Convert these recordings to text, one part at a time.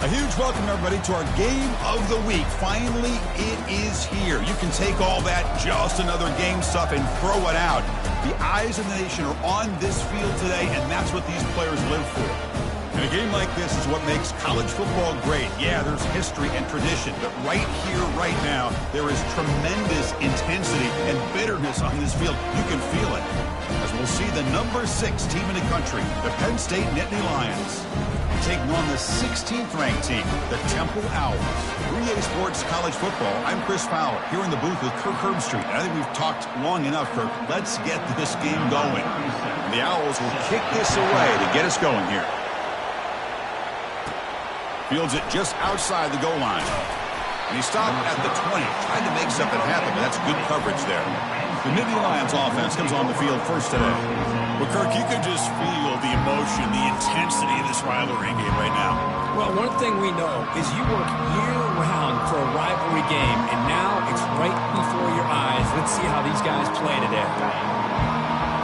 A huge welcome, everybody, to our game of the week. Finally, it is here. You can take all that just another game stuff and throw it out. The eyes of the nation are on this field today, and that's what these players live for. And a game like this is what makes college football great. Yeah, there's history and tradition, but right here, right now, there is tremendous intensity and bitterness on this field. You can feel it. As we'll see the number 6 team in the country, the Penn State Nittany Lions, taking on the 16th ranked team, the Temple Owls. 3A Sports College Football. I'm Chris Fowler, here in the booth with Kirk Herbstreit. I think we've talked long enough, Kirk. Let's get this game going. And the Owls will kick this away to get us going here. Fields it just outside the goal line. And he stopped at the 20. Tried to make something happen, but that's good coverage there. The Nittany Lions offense comes on the field first today. Well, Kirk, you can just feel the emotion, the intensity of this rivalry game right now. Well, one thing we know is you work year-round for a rivalry game, and now it's right before your eyes. Let's see how these guys play today.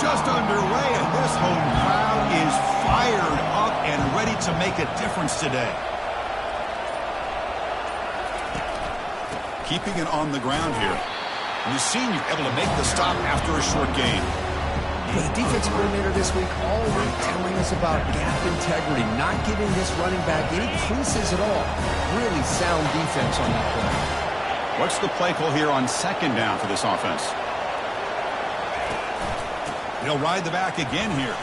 Just underway, and this home crowd is fired up and ready to make a difference today. Keeping it on the ground here. And the senior able to make the stop after a short gain. The defensive coordinator this week already telling us about gap integrity, not giving this running back any creases at all. Really sound defense on that play. What's the play call here on second down for this offense? He'll ride the back again here.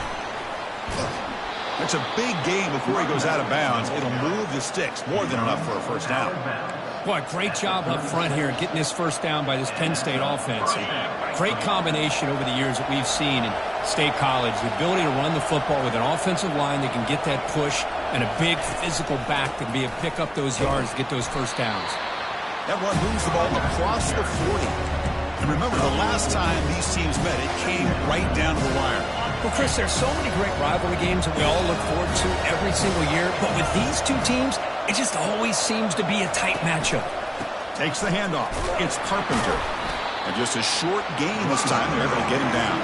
It's a big gain before he goes out of bounds. It'll move the sticks. More than enough for a first down. Boy, great job up front here getting this first down by this Penn State offense. Great combination over the years that we've seen in State College. The ability to run the football with an offensive line that can get that push and a big physical back that can be able to pick up those yards to get those first downs. That one moves the ball across the 40. And remember, the last time these teams met, it came right down to the wire. Well, Chris, there's so many great rivalry games that we all look forward to every single year. But with these two teams, it just always seems to be a tight matchup. Takes the handoff. It's Carpenter. And just a short gain this time. They're able to get him down.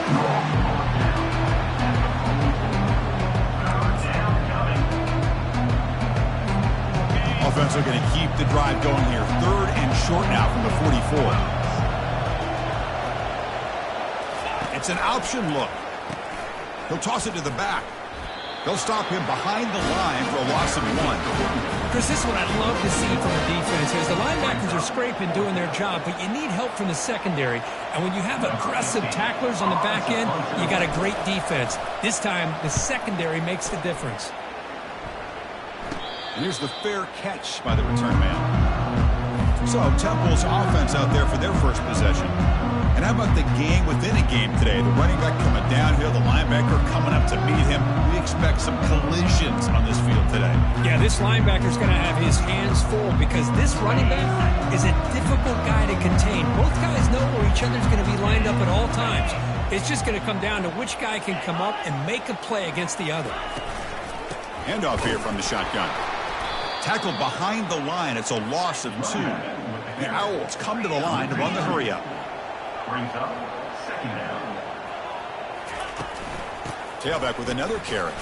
Offense are going to keep the drive going here. 3rd and short now from the 44. It's an option look. He'll toss it to the back. They'll stop him behind the line for a loss of 1. Chris, this is what I'd love to see from the defense is the linebackers are scraping, doing their job, but you need help from the secondary. And when you have aggressive tacklers on the back end, you got a great defense. This time, the secondary makes the difference. And here's the fair catch by the return man. So, Temple's offense out there for their first possession. And how about the game within a game today? The running back coming downhill, the linebacker coming up to meet him. We expect some collisions on this field today. Yeah, this linebacker's going to have his hands full because this running back is a difficult guy to contain. Both guys know where each other's going to be lined up at all times. It's just going to come down to which guy can come up and make a play against the other. Handoff here from the shotgun. Tackled behind the line. It's a loss of 2. The Owls come to the line to run the hurry up. Brings up second down. Tailback with another carry.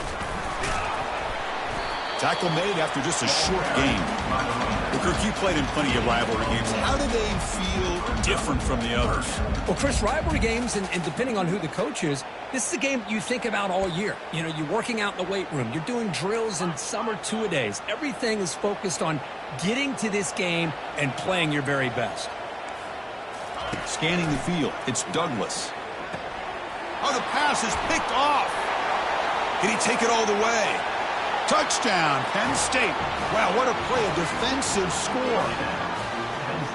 Tackle made after just a short gain. Well, Kirk, you played in plenty of rivalry games. How do they feel different from the others? Well, Chris, rivalry games, and depending on who the coach is, this is a game you think about all year. You know, you're working out in the weight room. You're doing drills and summer two-a-days. Everything is focused on getting to this game and playing your very best. Scanning the field, it's Douglas. Oh, the pass is picked off. Can he take it all the way? Touchdown, Penn State. Wow, what a play, a defensive score.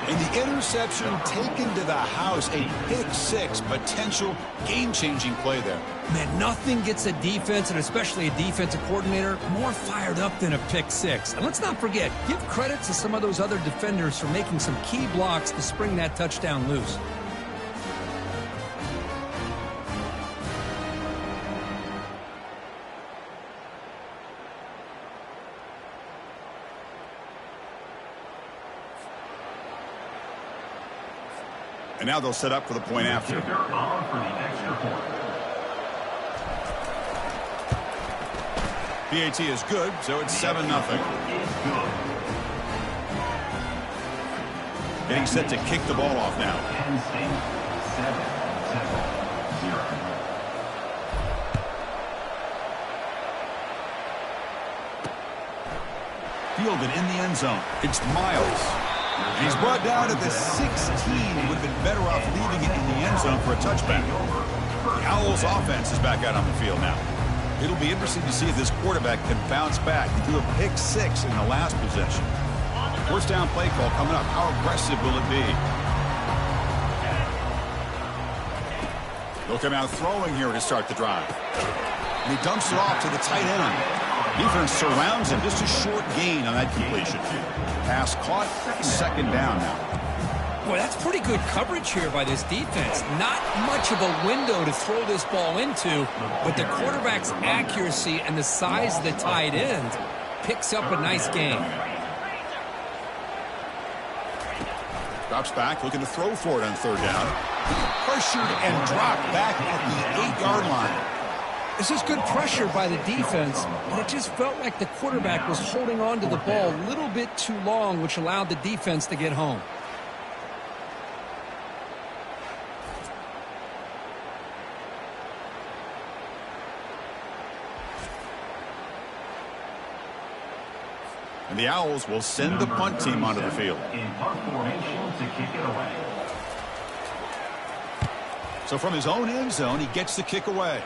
And the interception taken to the house, a pick-6, potential game-changing play there. Man, nothing gets a defense, and especially a defensive coordinator, more fired up than a pick-6. And let's not forget, give credit to some of those other defenders for making some key blocks to spring that touchdown loose. And now they'll set up for the point after. Kicker on for the extra point. PAT is good, so it's 7-0. It's good. Getting set to kick the ball off now. Penn State, 7-0. Fielded in the end zone. It's Miles. And he's brought down at the 16. Would have been better off leaving it in the end zone for a touchback. The Owls offense is back out on the field now. It'll be interesting to see if this quarterback can bounce back. He threw a pick 6 in the last possession. First down play call coming up. How aggressive will it be? They'll come out throwing here to start the drive. And he dumps it off to the tight end. Defense surrounds him. Just a short gain on that completion. Pass caught. Second down now. Boy, that's pretty good coverage here by this defense. Not much of a window to throw this ball into, but the quarterback's accuracy and the size of the tight end picks up a nice gain. Drops back, looking to throw for it on third down. Pressured and dropped back at the 8-yard line. This is good pressure by the defense, but it just felt like the quarterback was holding on to the ball a little bit too long, which allowed the defense to get home. And the Owls will send the punt team onto the field. In punt formation to kick it away. So from his own end zone, he gets the kick away.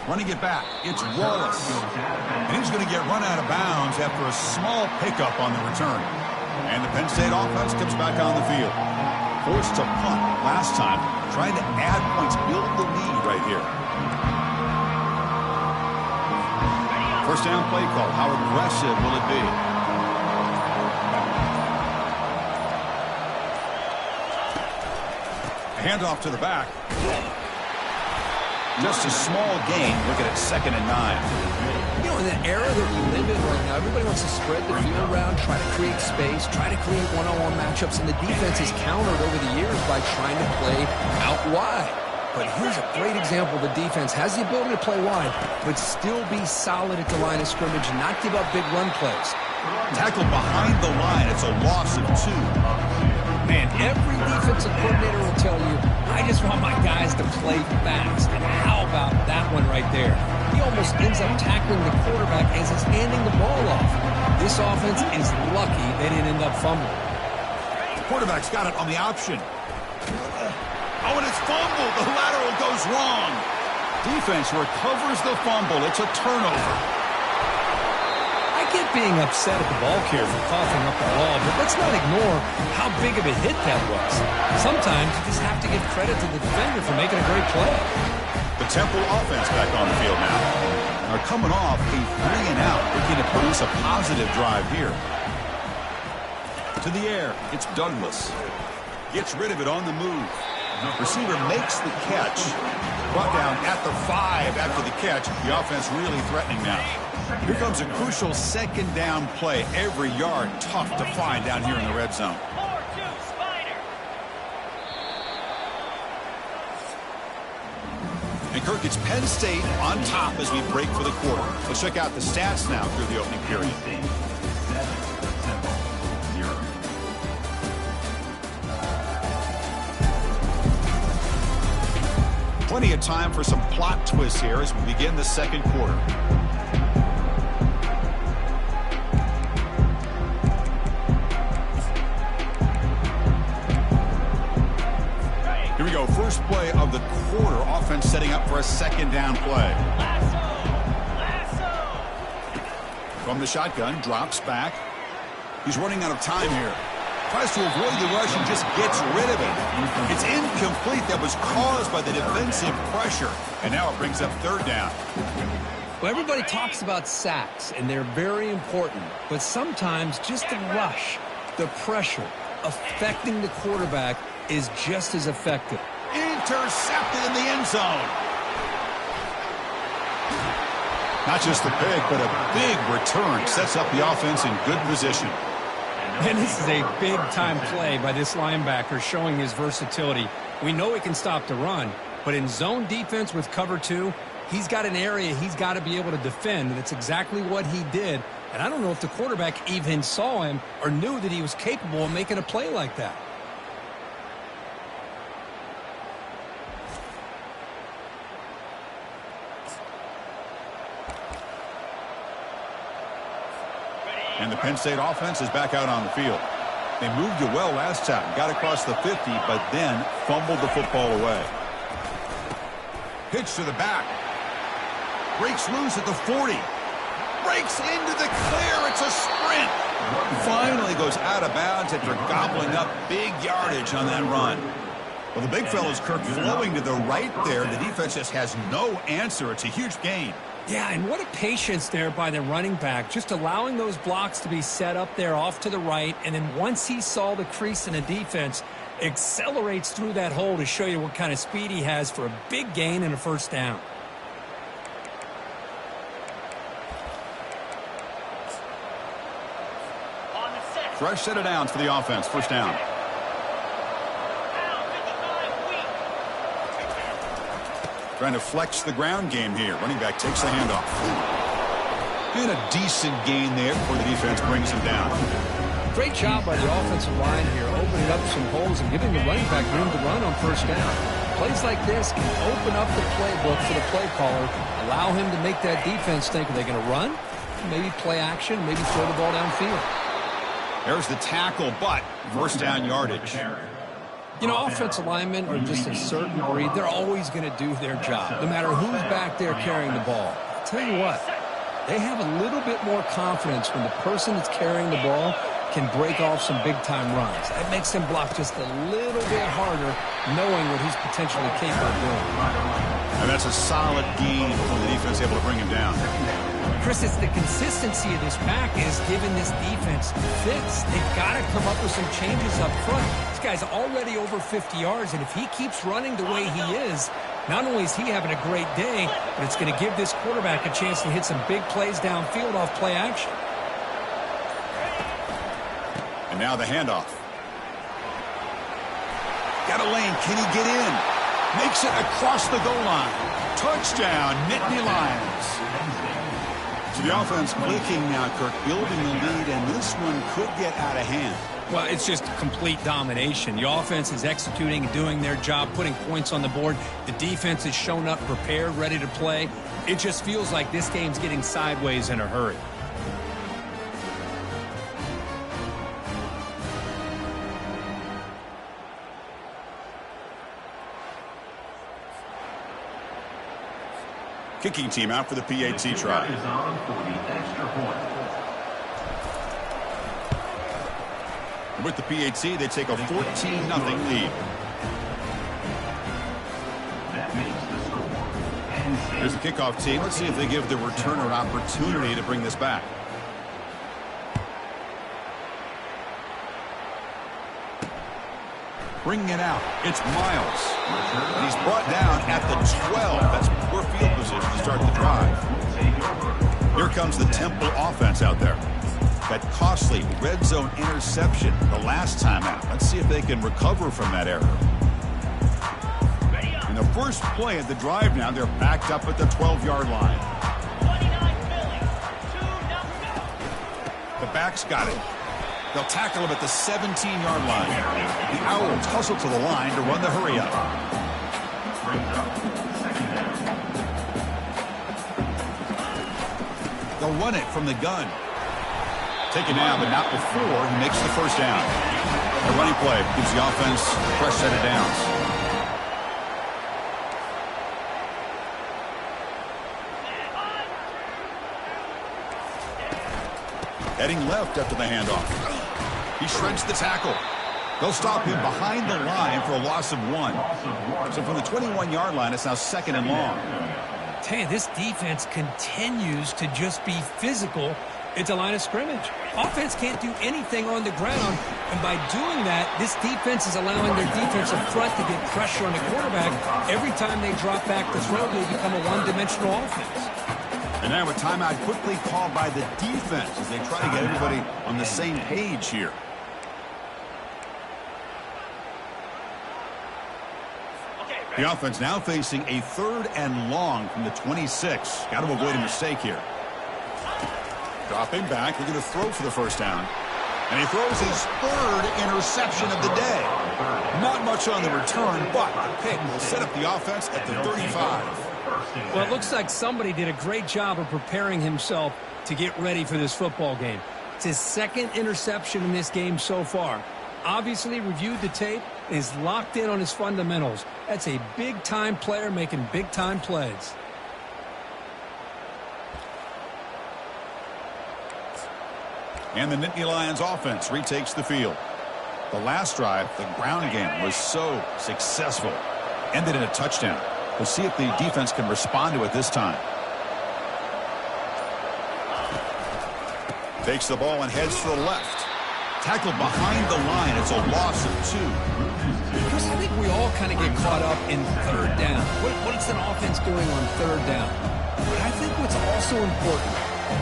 Running it back, it's Wallace. And he's going to get run out of bounds after a small pickup on the return. And the Penn State offense comes back on the field. Forced to punt last time, trying to add points, build the lead right here. First down play call. How aggressive will it be? A handoff to the back. Just a small gain. Looking at 2nd and 9. You know, in the era that we live in right now, everybody wants to spread the field around, try to create space, try to create one-on-one matchups, and the defense is countered over the years by trying to play out wide. But here's a great example. The defense has the ability to play wide, but still be solid at the line of scrimmage and not give up big run plays. Tackled behind the line. It's a loss of 2. Man, every defensive coordinator will tell you, I just want my guys to play fast. And how about that one right there? He almost ends up tackling the quarterback as he's handing the ball off. This offense is lucky they didn't end up fumbling. The quarterback's got it on the option. Oh, and it's fumbled. The lateral goes wrong. Defense recovers the fumble. It's a turnover. I get being upset at the ball carrier for coughing up the ball, but let's not ignore how big of a hit that was. Sometimes you just have to give credit to the defender for making a great play. The Temple offense back on the field now. And they're coming off a 3-and-out, looking to produce a positive drive here. To the air, it's Douglas. Gets rid of it on the move. Receiver makes the catch. Brought down at the 5 after the catch. The offense really threatening now. Here comes a crucial 2nd down play. Every yard tough to find down here in the red zone. And Kirk, it's Penn State on top as we break for the quarter. Let's check out the stats now through the opening period. 7-0. Plenty of time for some plot twists here as we begin the second quarter. Here we go. First play of the quarter. Offense setting up for a 2nd down play. From the shotgun, drops back. He's running out of time here. Tries to avoid the rush and just gets rid of it. It's incomplete. That was caused by the defensive pressure. And now it brings up 3rd down. Well, everybody talks about sacks, and they're very important. But sometimes just the rush, the pressure, affecting the quarterback is just as effective. Intercepted in the end zone. Not just the pick, but a big return. Sets up the offense in good position. And this is a big-time play by this linebacker showing his versatility. We know he can stop the run, but in zone defense with cover 2, he's got an area he's got to be able to defend, and that's exactly what he did And I don't know if the quarterback even saw him or knew that he was capable of making a play like that. And the Penn State offense is back out on the field. They moved it well last time, got across the 50, but then fumbled the football away. Pitch to the back. Breaks loose at the 40. Breaks into the clear. It's a sprint. Finally goes out of bounds after gobbling up big yardage on that run. Well, the big fella's Kirk flowing to the right there. The defense just has no answer. It's a huge gain. Yeah, and what a patience there by the running back, just allowing those blocks to be set up there off to the right, and then once he saw the crease in the defense, accelerates through that hole to show you what kind of speed he has for a big gain and a first down. Fresh set of downs for the offense. First down. Trying to flex the ground game here. Running back takes the handoff. And a decent gain there before the defense brings him down. Great job by the offensive line here, opening up some holes and giving the running back room to run on first down. Plays like this can open up the playbook for the play caller, allow him to make that defense think, are they going to run? Maybe play action, maybe throw the ball downfield. There's the tackle, but first down yardage. You know, offensive linemen are just a certain breed. They're always going to do their job, no matter who's back there carrying the ball. I'll tell you what, they have a little bit more confidence when the person that's carrying the ball can break off some big-time runs. That makes them block just a little bit harder, knowing what he's potentially capable of doing. And that's a solid gain for the defense able to bring him down. Chris, it's the consistency of this back is giving this defense fits. They've got to come up with some changes up front. This guy's already over 50 yards, and if he keeps running the way he is, not only is he having a great day, but it's going to give this quarterback a chance to hit some big plays downfield off play action. And now the handoff. Got a lane. Can he get in? Makes it across the goal line. Touchdown, Nittany Lions. So the offense clicking now, Kirk, building the lead, and this one could get out of hand. Well, it's just complete domination. The offense is executing and doing their job, putting points on the board. The defense has shown up prepared, ready to play. It just feels like this game's getting sideways in a hurry. Kicking team out for the PAT try. Is on for the extra point. With the PAT, they take a 14-0 lead. That makes the score. Penn State. Here's the kickoff team. Let's see if they give the returner an opportunity to bring this back. Bringing it out. It's Miles. And he's brought down at the 12. That's poor field position to start the drive. Here comes the Temple offense out there. That costly red zone interception the last time out. Let's see if they can recover from that error. In the first play of the drive now, they're backed up at the 12-yard line. The back's got it. They'll tackle him at the 17-yard line. The Owls hustle to the line to run the hurry-up. They'll run it from the gun. Taken now, but not before he makes the first down. The running play gives the offense a fresh set of downs. Heading left after the handoff. He shreds the tackle. They'll stop him behind the line for a loss of 1. So from the 21-yard line, it's now second and long. Tell you, this defense continues to just be physical at the line of scrimmage. Offense can't do anything on the ground, and by doing that, this defense is allowing their defensive front to get pressure on the quarterback. Every time they drop back to throw, they become a one-dimensional offense. And now a timeout quickly called by the defense as they try to get everybody on the same page here. The offense now facing a 3rd and long from the 26. Got to avoid a mistake here. Dropping back, looking to throw for the first down. And he throws his third interception of the day. Not much on the return, but the pick will set up the offense at the 35. Well, it looks like somebody did a great job of preparing himself to get ready for this football game. It's his second interception in this game so far. Obviously reviewed the tape, is locked in on his fundamentals. That's a big-time player making big-time plays. And the Nittany Lions offense retakes the field. The last drive, the ground game, was so successful. Ended in a touchdown. We'll see if the defense can respond to it this time. Takes the ball and heads to the left. Tackled behind the line. It's a loss of 2. Chris, I think we all kind of get caught up in third down. What's an offense doing on third down? But I think what's also important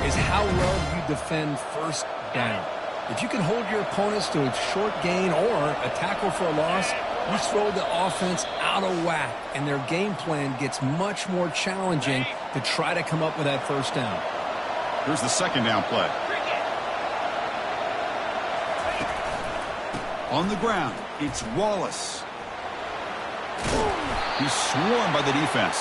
is how well you defend first down. If you can hold your opponents to a short gain or a tackle for a loss, you throw the offense out of whack, and their game plan gets much more challenging to try to come up with that first down. Here's the second down play. On the ground, it's Wallace. He's swarmed by the defense.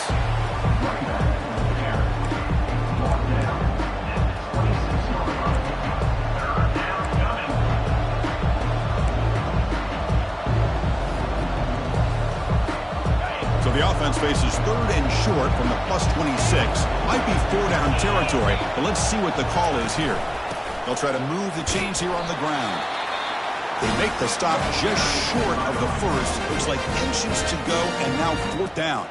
So the offense faces third and short from the +26. Might be 4-down territory, but let's see what the call is here. They'll try to move the chains here on the ground. They make the stop just short of the first. Looks like inches to go, and now 4th down.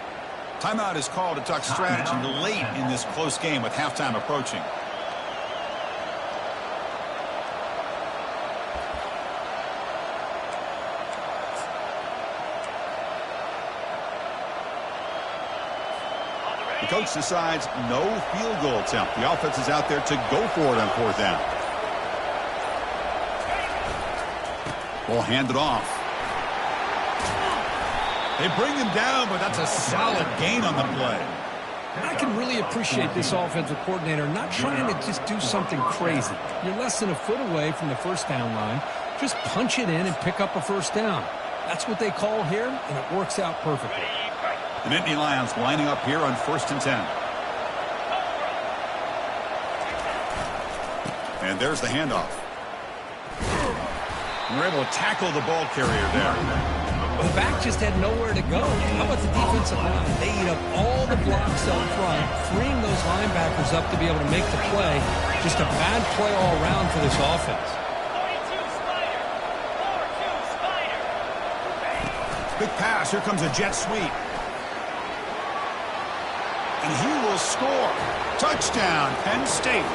Timeout is called to talk strategy late in this close game with halftime approaching. The coach decides no field goal attempt. The offense is out there to go for it on 4th down. Ball handed off. They bring him down, but that's a solid gain on the play. I can really appreciate this offensive coordinator not trying to just do something crazy. You're less than a foot away from the first down line. Just punch it in and pick up a first down. That's what they call here, and it works out perfectly. The Nittany Lions lining up here on 1st and 10. And there's the handoff. And they're able to tackle the ball carrier there. Well, the back just had nowhere to go. How about the defensive line? They eat up all the blocks up front, freeing those linebackers up to be able to make the play. Just a bad play all around for this offense. Big pass. Here comes a jet sweep. And he will score. Touchdown, Penn State.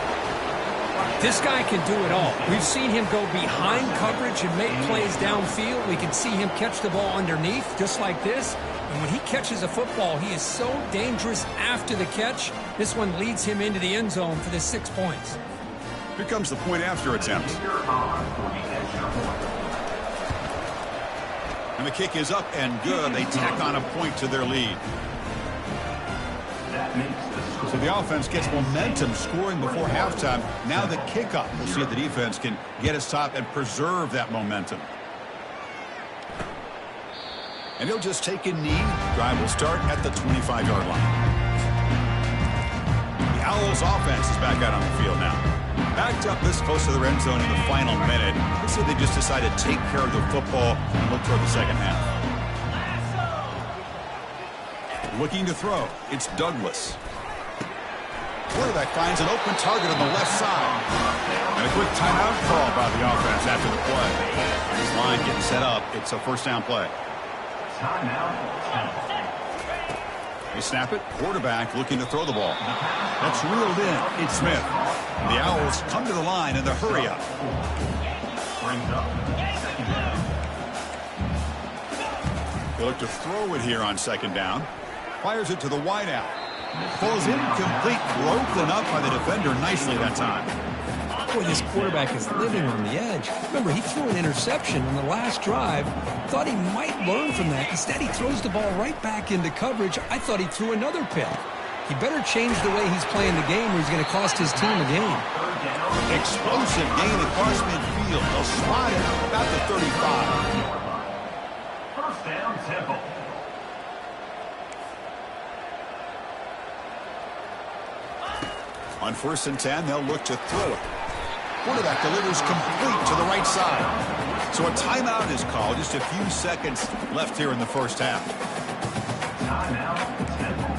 This guy can do it all. We've seen him go behind coverage and make plays downfield. We can see him catch the ball underneath, just like this. And when he catches a football, he is so dangerous after the catch. This one leads him into the end zone for the 6 points. Here comes the point after attempt. And the kick is up and good. They tack on a point to their lead. So the offense gets momentum scoring before halftime. Now the kickoff. We'll see if the defense can get a stop and preserve that momentum. And he'll just take a knee. Drive will start at the 25-yard line. The Owls offense is back out on the field now. Backed up this close to the end zone in the final minute. Let's see if they just decide to take care of the football and look toward the second half. Looking to throw. It's Douglas. Quarterback finds an open target on the left side. And a quick timeout call by the offense after the play. This line getting set up. It's a first down play. They snap it. Quarterback looking to throw the ball. That's reeled in. It's Smith. And the Owls come to the line in the hurry up. They look to throw it here on second down. Fires it to the wideout. Falls incomplete, broken up by the defender nicely that time. Boy, this quarterback is living on the edge. Remember, he threw an interception on the last drive. Thought he might learn from that. Instead, he throws the ball right back into coverage. I thought he threw another pick. He better change the way he's playing the game or he's going to cost his team a game. Explosive gain across midfield. They'll spot it about the 35. First down, Temple. On 1st and 10, they'll look to throw it. Quarterback delivers complete to the right side. So a timeout is called. Just a few seconds left here in the first half. Timeout, Temple.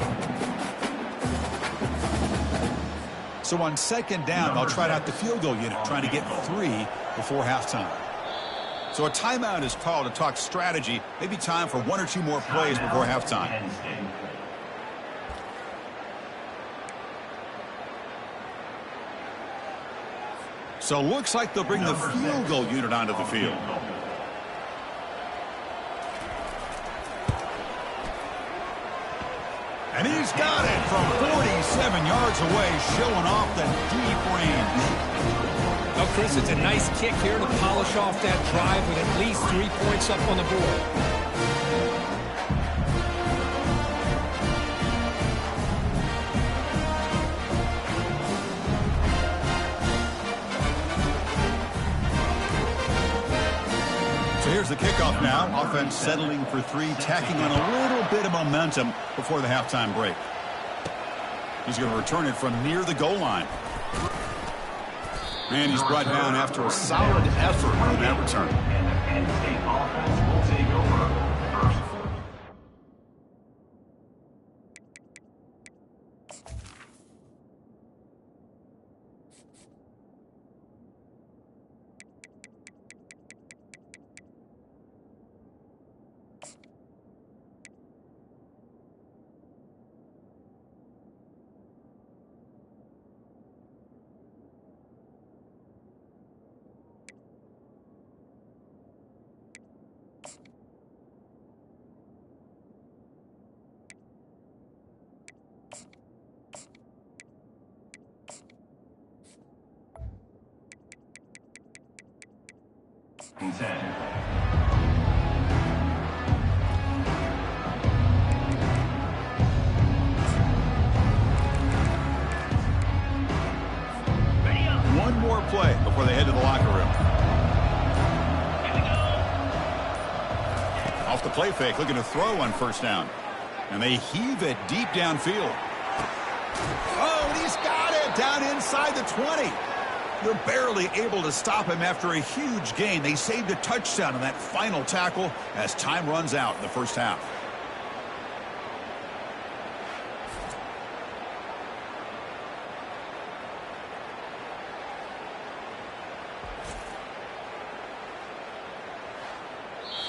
So on 2nd down, they'll try out the field goal unit, trying to get 3 before halftime. So a timeout is called to talk strategy. Maybe time for 1 or 2 more plays before halftime. Penn State. So looks like they'll bring the field goal unit onto the field. And he's got it from 47 yards away, showing off the deep range. Well, Chris, it's a nice kick here to polish off that drive with at least 3 points up on the board. So here's the kickoff now. Offense settling for 3, tacking on a little bit of momentum before the halftime break. He's going to return it from near the goal line. And he's brought down after a solid effort on that return. And the Penn State offense will take over. First. Consent. One more play before they head to the locker room. Off the play fake, looking to throw on 1st down. And they heave it deep downfield. Oh, and he's got it down inside the 20. They're barely able to stop him after a huge gain. They saved a touchdown on that final tackle as time runs out in the first half.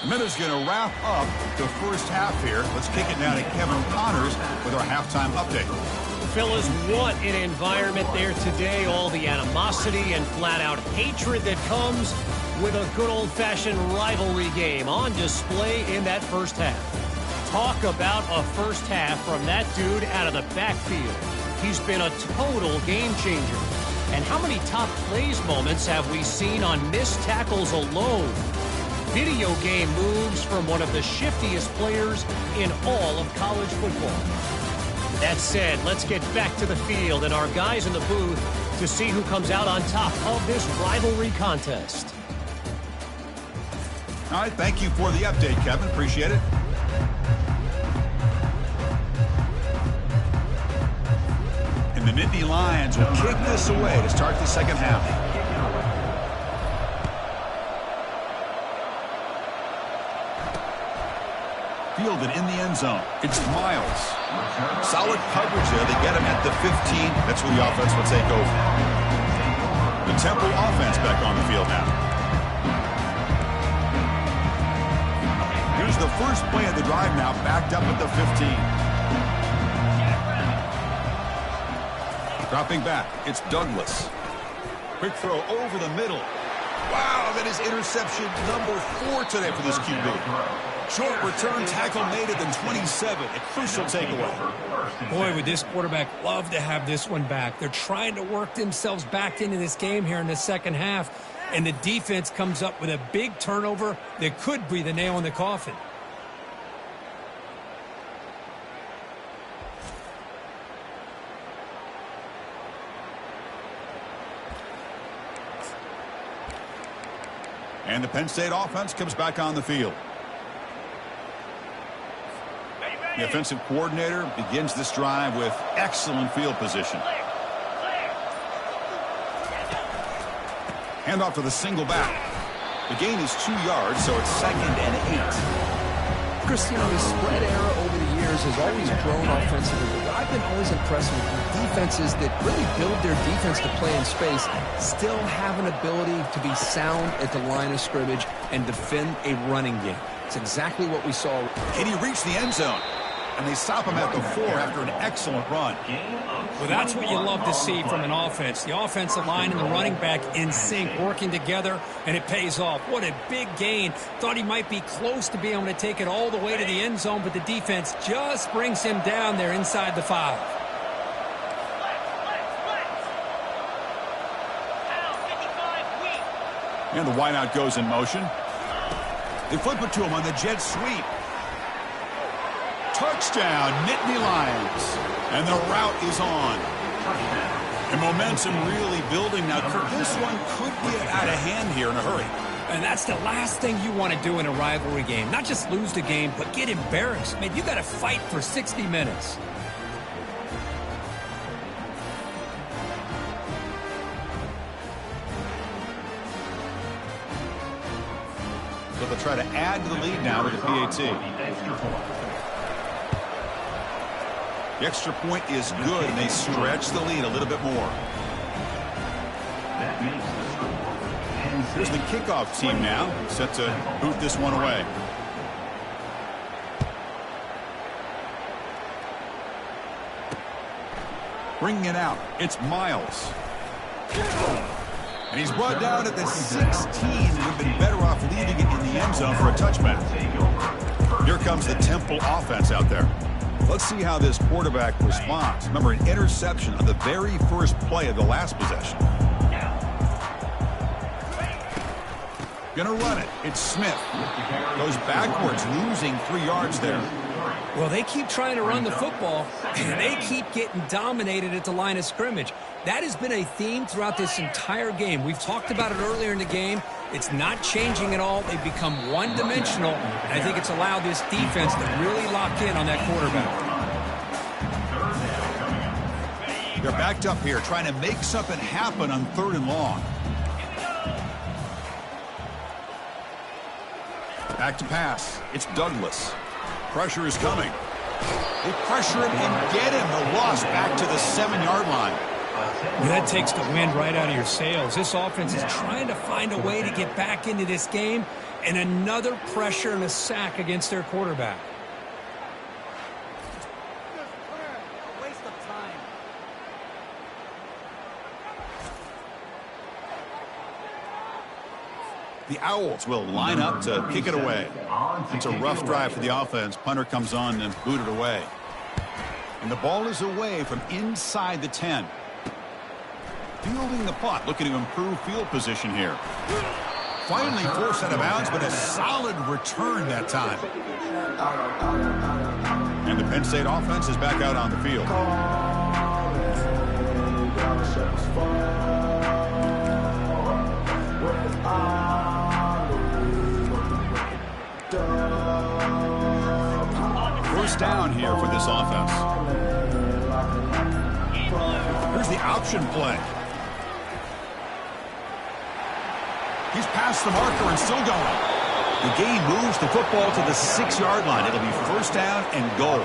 A minute's going to wrap up the first half here. Let's kick it now to Kevin Connors with our halftime update. Fellas, what an environment there today. All the animosity and flat-out hatred that comes with a good old-fashioned rivalry game on display in that first half. Talk about a first half from that dude out of the backfield. He's been a total game changer. And how many top plays moments have we seen on missed tackles alone? Video game moves from one of the shiftiest players in all of college football. That said, let's get back to the field and our guys in the booth to see who comes out on top of this rivalry contest. All right, thank you for the update, Kevin. Appreciate it. And the Nittany Lions will kick this away to start the second half. Fielded in the end zone. It's Miles. Solid coverage there. They get him at the 15. That's where the offense will take over. The Temple offense back on the field now. Here's the first play of the drive now, backed up at the 15. Dropping back, it's Douglas. Quick throw over the middle. Wow, that is interception number 4 today for this QB. Short return tackle made at the 27. A crucial takeaway. Boy, would this quarterback love to have this one back. They're trying to work themselves back into this game here in the second half, and the defense comes up with a big turnover that could be the nail in the coffin. And the Penn State offense comes back on the field. The offensive coordinator begins this drive with excellent field position. Hand off to the single back. The gain is 2 yards, so it's 2nd and 8. Cristiano, the spread era over the years has always grown offensively, but I've been always impressed with defenses that really build their defense to play in space, still have an ability to be sound at the line of scrimmage and defend a running game. It's exactly what we saw. Can he reach the end zone? And they stop him at the 4 after an excellent run. Well, that's what you love to see from an offense. The offensive line and the running back in sync, working together, and it pays off. What a big gain. Thought he might be close to being able to take it all the way to the end zone, but the defense just brings him down there inside the 5. And the wideout goes in motion. They flip it to him on the jet sweep. Touchdown, Nittany Lions. And the route is on. And momentum really building now. This one could get out of hand here in a hurry. And that's the last thing you want to do in a rivalry game. Not just lose the game, but get embarrassed. Man, you got to fight for 60 minutes. So they'll try to add to the lead now with the PAT. The extra point is good, and they stretch the lead a little bit more. Here's the kickoff team now, set to boot this one away. Bringing it out, it's Miles. And he's brought down at the 16. Would have been better off leaving it in the end zone for a touchback. Here comes the Temple offense out there. Let's see how this quarterback responds. Remember, an interception on the very first play of the last possession. Gonna run it. It's Smith. Goes backwards, losing 3 yards there. Well, they keep trying to run the football, and they keep getting dominated at the line of scrimmage. That has been a theme throughout this entire game. We've talked about it earlier in the game. It's not changing at all. They've become one-dimensional, and I think it's allowed this defense to really lock in on that quarterback. They're backed up here, trying to make something happen on 3rd and long. Back to pass. It's Douglas. Pressure is coming. They pressure him and get him. The loss back to the 7-yard line. That takes the wind right out of your sails. This offense is trying to find a way to get back into this game, and another pressure and a sack against their quarterback. The Owls will line up to kick it away. It's a rough drive for the offense. Punter comes on and booted away. And the ball is away from inside the 10. Fielding the punt, looking to improve field position here. Finally forced out of bounds, but a solid return that time. And the Penn State offense is back out on the field. First down here for this offense. Here's the option play. He's past the marker and still going. The gain moves the football to the 6-yard line. It'll be first down and goal.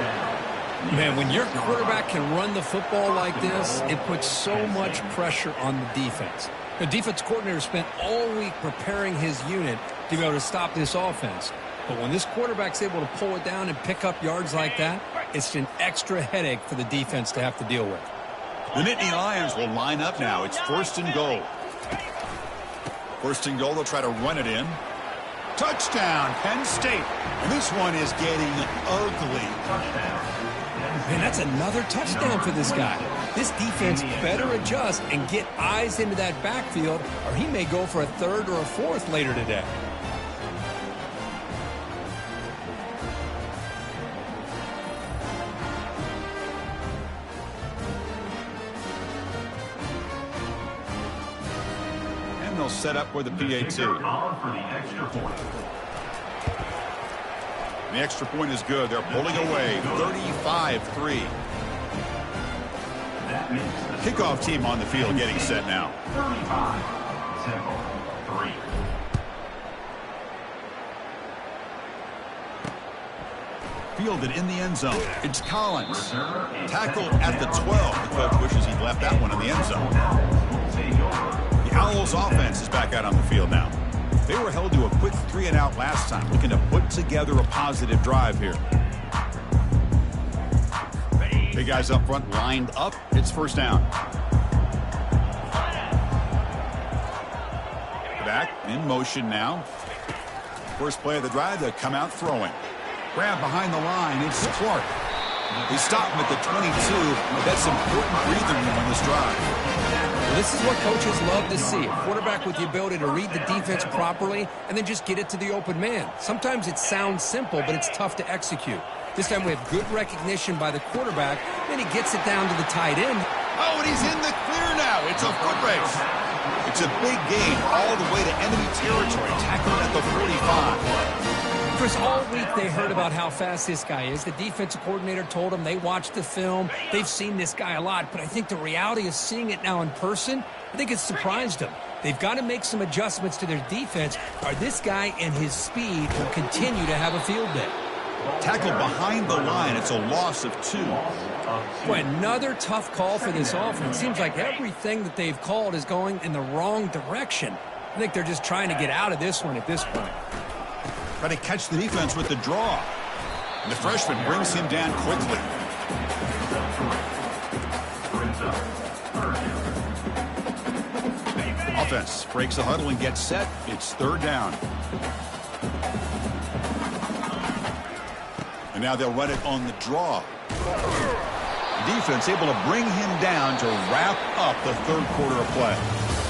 Man, when your quarterback can run the football like this, it puts so much pressure on the defense. The defense coordinator spent all week preparing his unit to be able to stop this offense. But when this quarterback's able to pull it down and pick up yards like that, it's an extra headache for the defense to have to deal with. The Nittany Lions will line up now. It's first and goal. First and goal, they'll try to run it in. Touchdown, Penn State. And this one is getting ugly. Man, that's another touchdown for this guy. This defense better adjust and get eyes into that backfield, or he may go for a 3rd or a 4th later today. will set up for the PAT. Called for the extra point. The extra point is good. They're pulling away. 35-3. That makes the Kickoff team on the field getting set now. 35. Temple 3. Fielded in the end zone. It's Collins. Tackled at the 12. The coach wishes he'd left that one in the end zone. The Owls offense is back out on the field now. They were held to a quick 3-and-out last time, looking to put together a positive drive here. Big guys up front lined up. It's first down. Back in motion now. First play of the drive, they come out throwing. Grab behind the line, it's Clark. They stop him at the 22, but that's important breathing room on this drive. Well, this is what coaches love to see. A quarterback with the ability to read the defense properly and then just get it to the open man. Sometimes it sounds simple, but it's tough to execute. This time we have good recognition by the quarterback, then he gets it down to the tight end. Oh, and he's in the clear now. It's a foot race. It's a big gain all the way to enemy territory, tackled at the 45. Chris, all week they heard about how fast this guy is. The defensive coordinator told them they watched the film. They've seen this guy a lot, but I think the reality of seeing it now in person, I think it's surprised them. They've got to make some adjustments to their defense, or this guy and his speed will continue to have a field day. Tackled behind the line. It's a loss of 2. Boy, another tough call for this offense. Seems like everything that they've called is going in the wrong direction. I think they're just trying to get out of this one at this point. Try to catch the defense with the draw. And the freshman brings him down quickly. Offense breaks the huddle and gets set. It's third down. And now they'll run it on the draw. The defense able to bring him down to wrap up the third quarter of play.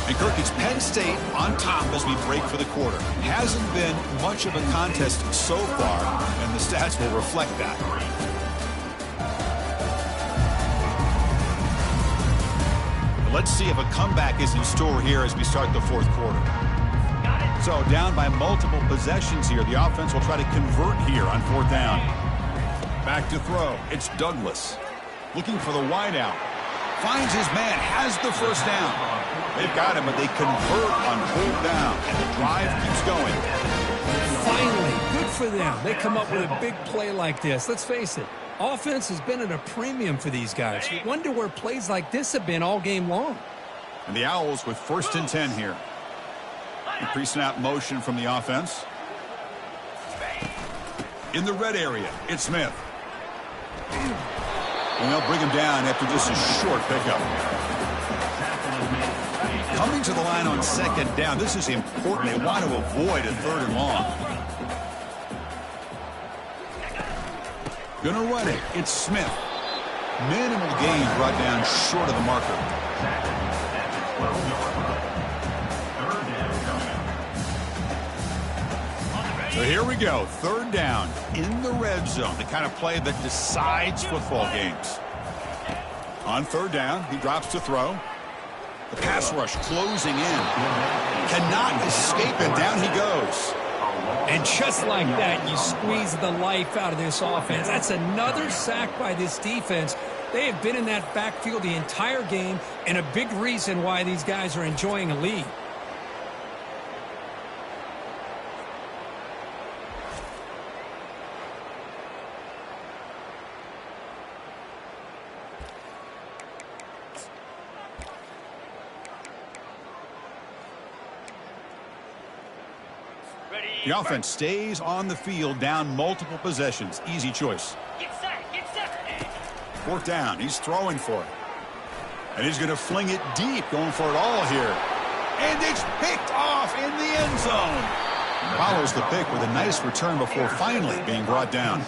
And Kirk, it's Penn State on top as we break for the quarter. Hasn't been much of a contest so far, and the stats will reflect that. Let's see if a comeback is in store here as we start the fourth quarter. So down by multiple possessions here. The offense will try to convert here on fourth down. Back to throw. It's Douglas. Looking for the wideout. Finds his man. Has the first down. They've got him, but they convert on fourth down. And the drive keeps going. Finally, good for them. They come up with a big play like this. Let's face it. Offense has been at a premium for these guys. You wonder where plays like this have been all game long. And the Owls with first and 10 here. The pre-snap motion from the offense. In the red area, it's Smith. And they'll bring him down after just a short pickup. Coming to the line on second down. This is important. They want to avoid a third and long. Gonna run it. It's Smith. Minimal gain brought down short of the marker. So here we go. Third down in the red zone. The kind of play that decides football games. On third down, he drops to throw. The pass rush closing in. Cannot escape it. Down he goes. And just like that, you squeeze the life out of this offense. That's another sack by this defense. They have been in that backfield the entire game, and a big reason why these guys are enjoying a lead. The offense stays on the field, down multiple possessions. Easy choice. Get set, get set. Fourth down. He's throwing for it. And he's going to fling it deep, going for it all here. And it's picked off in the end zone. Follows the pick with a nice return before finally being brought down.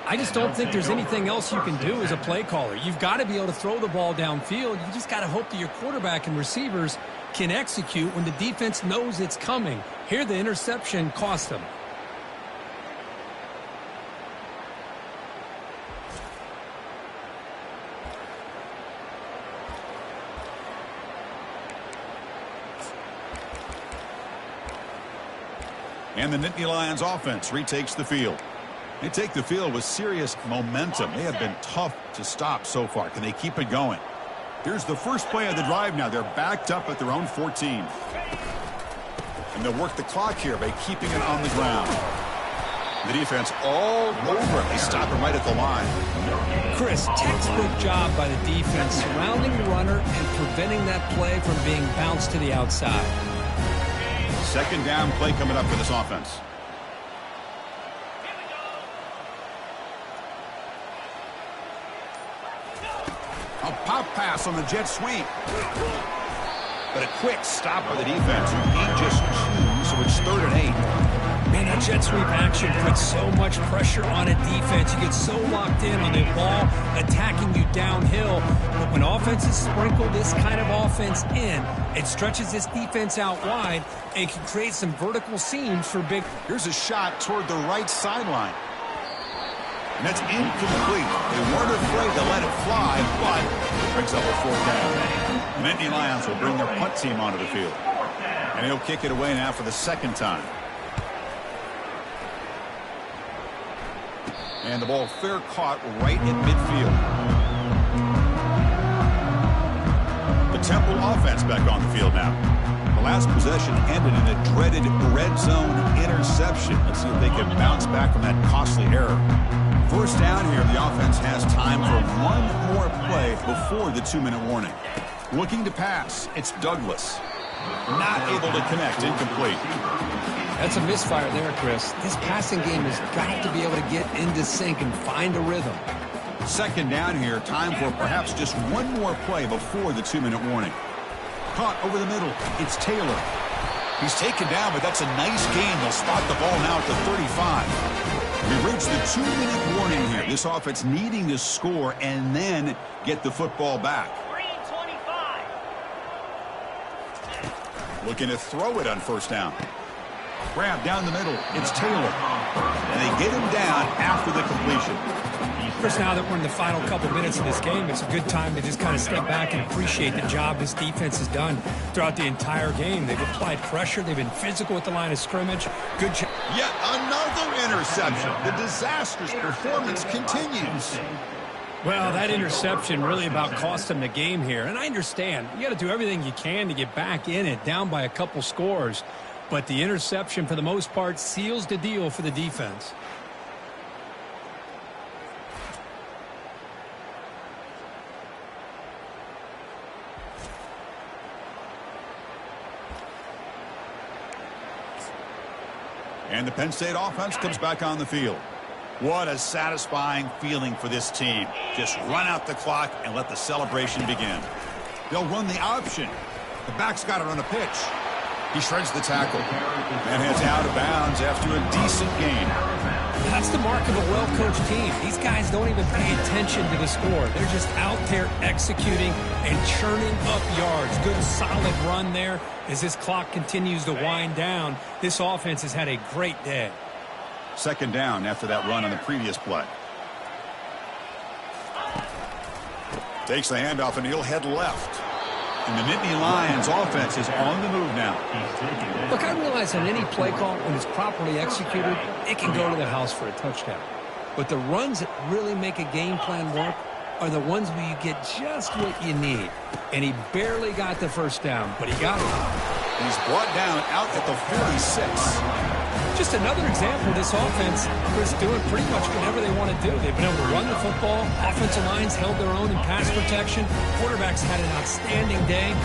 I just don't think there's anything else you can do as a play caller. You've got to be able to throw the ball downfield. You just got to hope that your quarterback and receivers can execute when the defense knows it's coming. Here, the interception cost them. And the Nittany Lions offense retakes the field. They take the field with serious momentum. They have been tough to stop so far. Can they keep it going? Here's the first play of the drive now. They're backed up at their own 14. And they'll work the clock here by keeping it on the ground. The defense all over it. They stop it right at the line. Chris, textbook job by the defense surrounding the runner and preventing that play from being bounced to the outside. Second down play coming up for this offense. A pop pass on the jet sweep. But a quick stop by the defense. He just two, so it's 3rd and 8. Man, that jet sweep action puts so much pressure on a defense. You get so locked in on the ball attacking you downhill. But when offenses sprinkle this kind of offense in, it stretches this defense out wide and can create some vertical seams for big. Here's a shot toward the right sideline. And that's incomplete. They weren't afraid to let it fly, but it brings up a 4th down. The Nittany Lions will bring their punt team onto the field. And he'll kick it away now for the 2nd time. And the ball fair caught right in midfield. The Temple offense back on the field now. The last possession ended in a dreaded red zone interception. Let's see if they can bounce back from that costly error. First down here, the offense has time for one more play before the 2-minute warning. Looking to pass, it's Douglas. Not able to connect, incomplete. That's a misfire there, Chris. This passing game has got to be able to get into sync and find a rhythm. Second down here, time for perhaps just one more play before the 2-minute warning. Caught over the middle, it's Taylor. He's taken down, but that's a nice gain. They'll spot the ball now at the 35. We reach the 2-minute warning here. This offense needing to score and then get the football back. Green 25. Looking to throw it on first down. Grab down the middle. It's Taylor. And they get him down after the completion. Chris, now that we're in the final couple minutes of this game, it's a good time to just kind of step back and appreciate the job this defense has done throughout the entire game. They've applied pressure. They've been physical at the line of scrimmage. Good job. Yet another interception. The disastrous performance continues. Well, that interception really about cost them the game here. And I understand. You got to do everything you can to get back in it, down by a couple scores. But the interception, for the most part, seals the deal for the defense. And the Penn State offense comes back on the field. What a satisfying feeling for this team. Just run out the clock and let the celebration begin. They'll run the option. The back's got it on a pitch. He shreds the tackle and heads out of bounds after a decent gain. That's the mark of a well-coached team. These guys don't even pay attention to the score. They're just out there executing and churning up yards. Good, solid run there as this clock continues to wind down. This offense has had a great day. Second down after that run on the previous play. Takes the handoff and he'll head left. And the Nittany Lions offense is on the move now. Look, I realize on any play call, when it's properly executed, it can go to the house for a touchdown. But the runs that really make a game plan work are the ones where you get just what you need. And he barely got the first down, but he got it. And he's brought down out at the 46. Just another example of this offense, Chris, doing pretty much whatever they want to do. They've been able to run the football. Offensive lines held their own in pass protection. Quarterbacks had an outstanding day.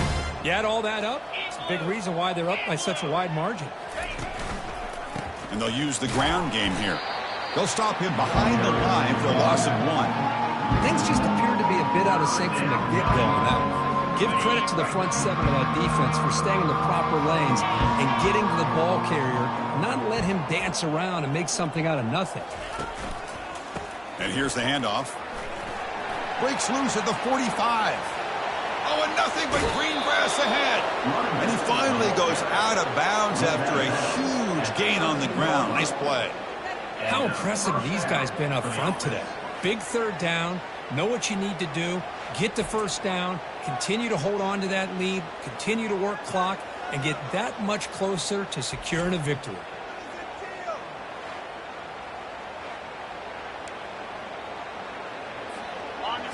You add all that up, it's a big reason why they're up by such a wide margin. And they'll use the ground game here. They'll stop him behind the line for a loss of 1. Things just appear to be a bit out of sync from the get-go on that one. Give credit to the front seven of that defense for staying in the proper lanes and getting to the ball carrier, not let him dance around and make something out of nothing. And here's the handoff. Breaks loose at the 45. Oh, and nothing but green grass ahead. And he finally goes out of bounds after a huge gain on the ground. Nice play. How impressive these guys been up front today. Big third down, know what you need to do, get the first down, continue to hold on to that lead, continue to work clock, and get that much closer to securing a victory.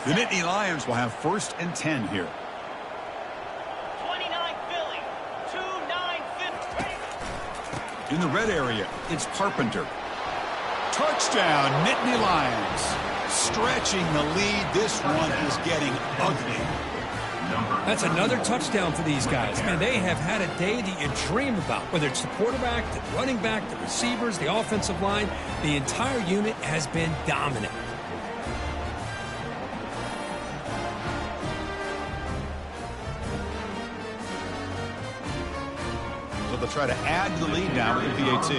The Nittany Lions will have 1st and 10 here. 29 Philly. 2-9 Philly. In the red area, it's Carpenter. Touchdown, Nittany Lions. Stretching the lead. This one is getting ugly. That's another touchdown for these guys. Man, they have had a day that you dream about, whether it's the quarterback, the running back, the receivers, the offensive line. The entire unit has been dominant. So they'll try to add to the lead now with the PAT.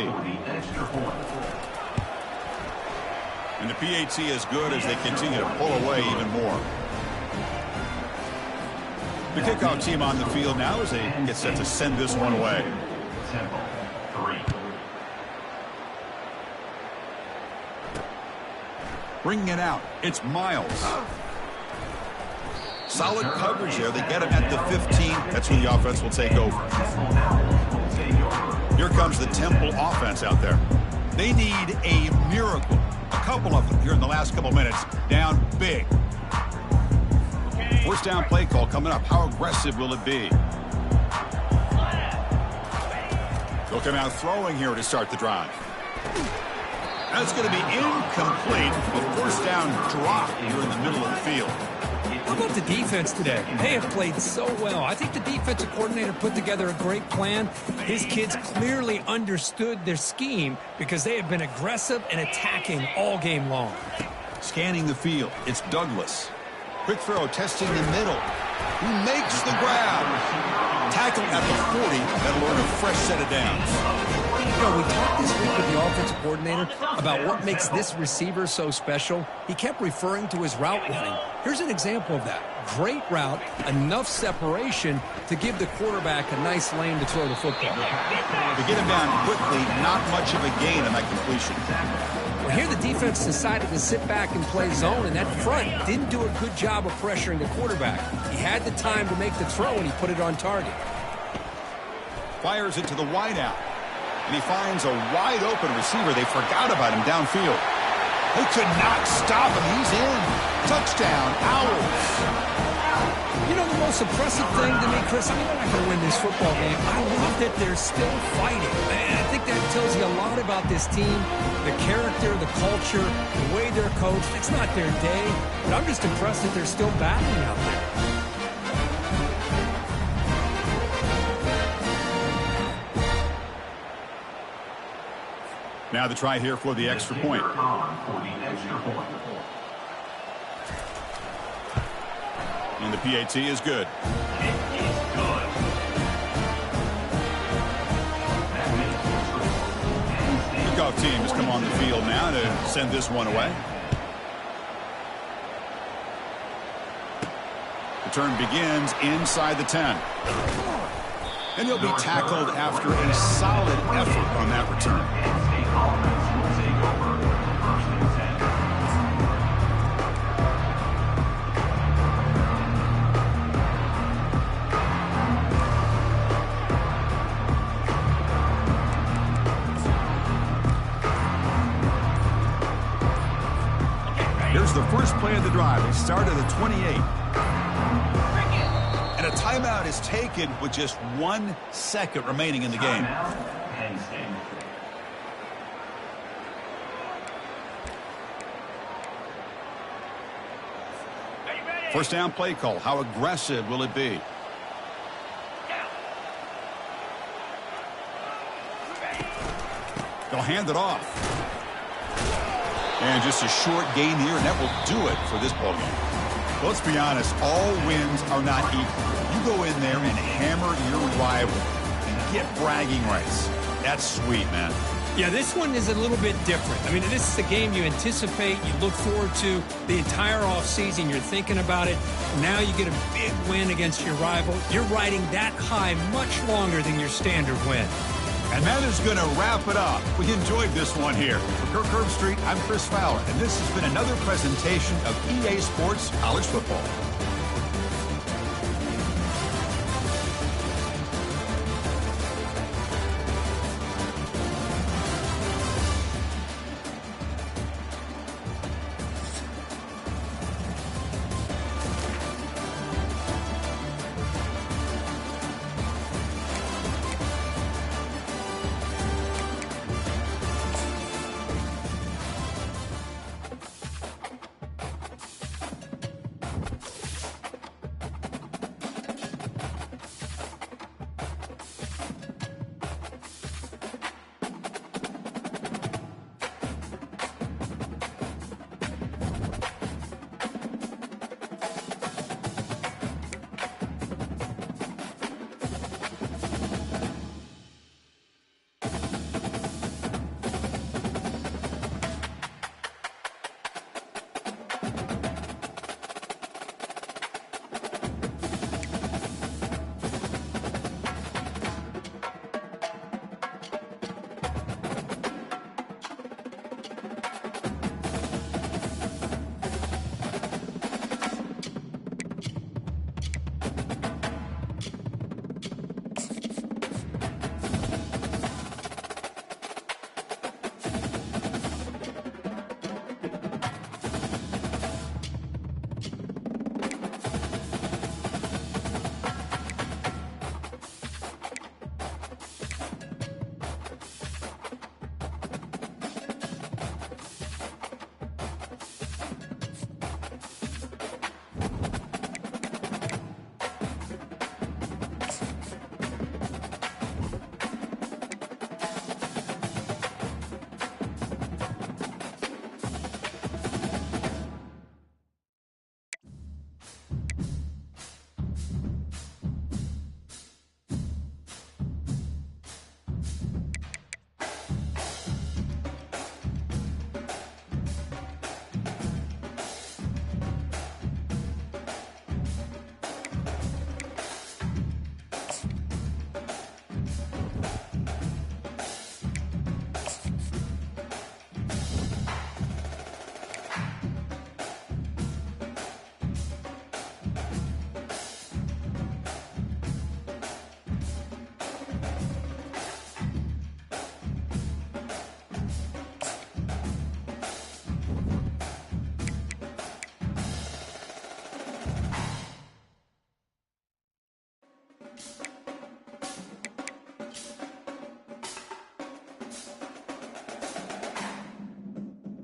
And the PAT is good as they continue to pull away even more. The kickoff team on the field now as they get set to send this one away. Temple, 3. Bringing it out, it's Miles. Solid coverage there. They get him at the 15. That's when the offense will take over. Here comes the Temple offense out there. They need a miracle. A couple of them here in the last couple minutes. Down big. 1st down play call coming up. How aggressive will it be? They'll come out throwing here to start the drive. That's going to be incomplete. A 1st down drop here in the middle of the field. How about the defense today? They have played so well. I think the defensive coordinator put together a great plan. His kids clearly understood their scheme because they have been aggressive and attacking all game long. Scanning the field, it's Douglas. Quick throw, testing the middle. He makes the grab. Tackled at the 40. That'll earn a fresh set of downs. You know, we talked this week with the offensive coordinator about what makes this receiver so special. He kept referring to his route running. Here's an example of that. Great route, enough separation to give the quarterback a nice lane to throw the football. To get him down quickly, not much of a gain on that completion. Well, here the defense decided to sit back and play zone, and that front didn't do a good job of pressuring the quarterback. He had the time to make the throw, and he put it on target. Fires it to the wideout. And he finds a wide-open receiver. They forgot about him downfield. They could not stop him. He's in. Touchdown, Owls. You know, the most impressive thing to me, Chris, I mean, they're not going to win this football game. I love that they're still fighting. And I think that tells you a lot about this team, the character, the culture, the way they're coached. It's not their day, but I'm just impressed that they're still battling out there. Now the try here for the extra point. And the PAT is good. Kickoff team has come on the field now to send this one away. The turn begins inside the 10. And he'll be tackled after a solid effort on that return. Here's the first play of the drive. They start at the 28. And a timeout is taken with just 1 second remaining in the game. First down play call. How aggressive will it be? They'll hand it off. And just a short gain here, and that will do it for this ball game. Well, let's be honest, all wins are not equal. You go in there and hammer your rival and get bragging rights. That's sweet, man. Yeah, this one is a little bit different. I mean, this is a game you anticipate, you look forward to the entire offseason. You're thinking about it. Now you get a big win against your rival. You're riding that high much longer than your standard win. And that is going to wrap it up. We enjoyed this one here. For Kirk Herbstreit, I'm Chris Fowler, and this has been another presentation of EA Sports College Football.